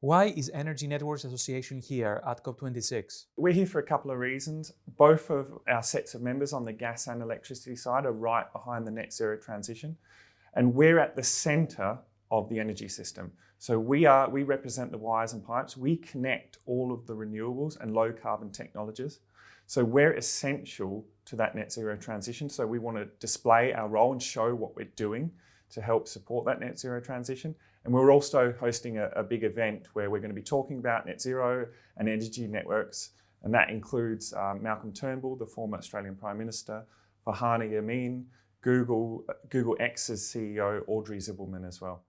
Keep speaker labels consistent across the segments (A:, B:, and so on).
A: Why is Energy Networks Association here at COP26?
B: We're here for a couple of reasons. Both of our sets of members on the gas and electricity side are right behind the net zero transition. And we're at the centre of the energy system. So we represent the wires and pipes. We connect all of the renewables and low carbon technologies. So we're essential to that net zero transition. So we want to display our role and show what we're doing to help support that net zero transition. And we're also hosting a big event where we're going to be talking about net zero and energy networks. And that includes Malcolm Turnbull, the former Australian Prime Minister, Farhana Amin, Google X's CEO, Audrey Zibelman as well.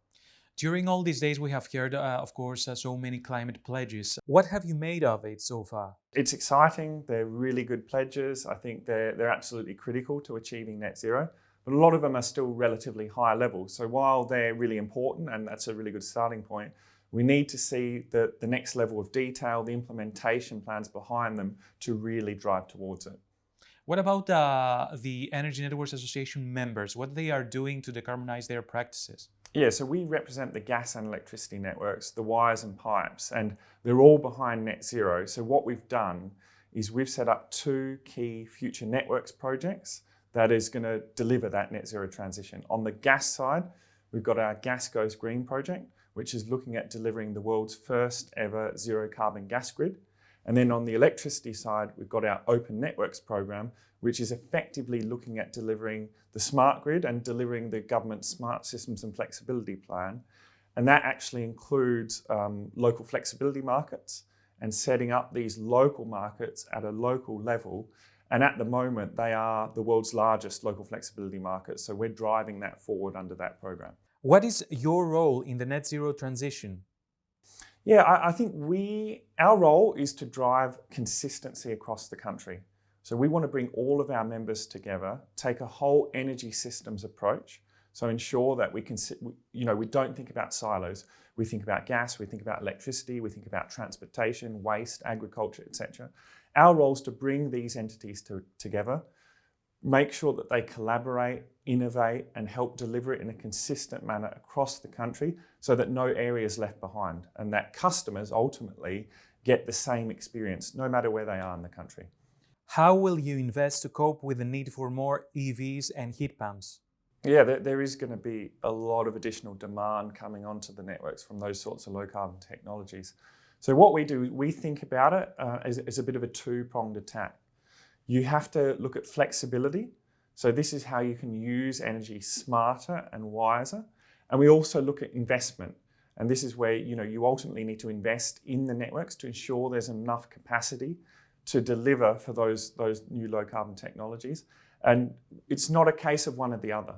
A: During all these days, we have heard, of course, so many climate pledges. What have you made of it so far?
B: It's exciting. They're really good pledges. I think they're absolutely critical to achieving net zero. But a lot of them are still relatively high level. So while they're really important, and that's a really good starting point, we need to see the next level of detail, the implementation plans behind them to really drive towards it.
A: What about the Energy Networks Association members? What they are doing to decarbonize their practices?
B: Yeah, so we represent the gas and electricity networks, the wires and pipes, and they're all behind net zero. So what we've done is we've set up 2 key future networks projects that is going to deliver that net zero transition. On the gas side, we've got our Gas Goes Green project, which is looking at delivering the world's first ever zero carbon gas grid. And then on the electricity side, we've got our Open Networks program, which is effectively looking at delivering the smart grid and delivering the government's smart systems and flexibility plan. And that actually includes local flexibility markets and setting up these local markets at a local level. And at the moment, they are the world's largest local flexibility markets. So we're driving that forward under that program.
A: What is your role in the net zero transition?
B: Yeah, I think our role is to drive consistency across the country. So we want to bring all of our members together, take a whole energy systems approach, so ensure that we don't think about silos. We think about gas, we think about electricity, we think about transportation, waste, agriculture, etc. Our role is to bring these entities together, make sure that they collaborate, innovate, and help deliver it in a consistent manner across the country so that no area is left behind and that customers ultimately get the same experience no matter where they are in the country.
A: How will you invest to cope with the need for more EVs and heat pumps?
B: Yeah, there is going to be a lot of additional demand coming onto the networks from those sorts of low carbon technologies. So what we do, we think about it as a bit of a 2-pronged attack. You have to look at flexibility. So this is how you can use energy smarter and wiser. And we also look at investment. And this is where you ultimately need to invest in the networks to ensure there's enough capacity to deliver for those new low carbon technologies. And it's not a case of one or the other.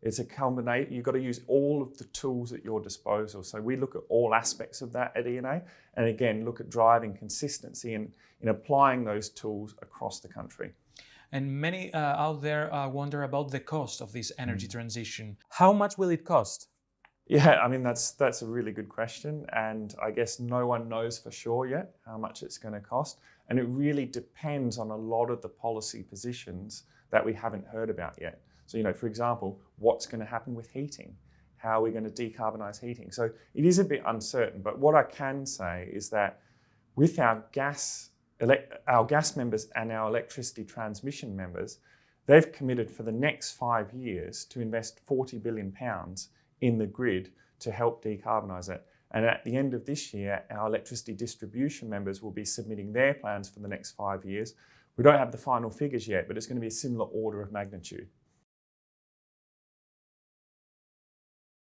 B: It's a combination. You've got to use all of the tools at your disposal. So we look at all aspects of that at ENA, and again, look at driving consistency in applying those tools across the country.
A: And many out there wonder about the cost of this energy transition. How much will it cost?
B: Yeah, I mean, that's a really good question. And I guess no one knows for sure yet how much it's going to cost. And it really depends on a lot of the policy positions that we haven't heard about yet. So, for example, what's going to happen with heating? How are we going to decarbonise heating? So it is a bit uncertain. But what I can say is that with our gas members and our electricity transmission members, they've committed for the next 5 years to invest £40 billion in the grid to help decarbonise it. And at the end of this year, our electricity distribution members will be submitting their plans for the next 5 years. We don't have the final figures yet, but it's going to be a similar order of magnitude.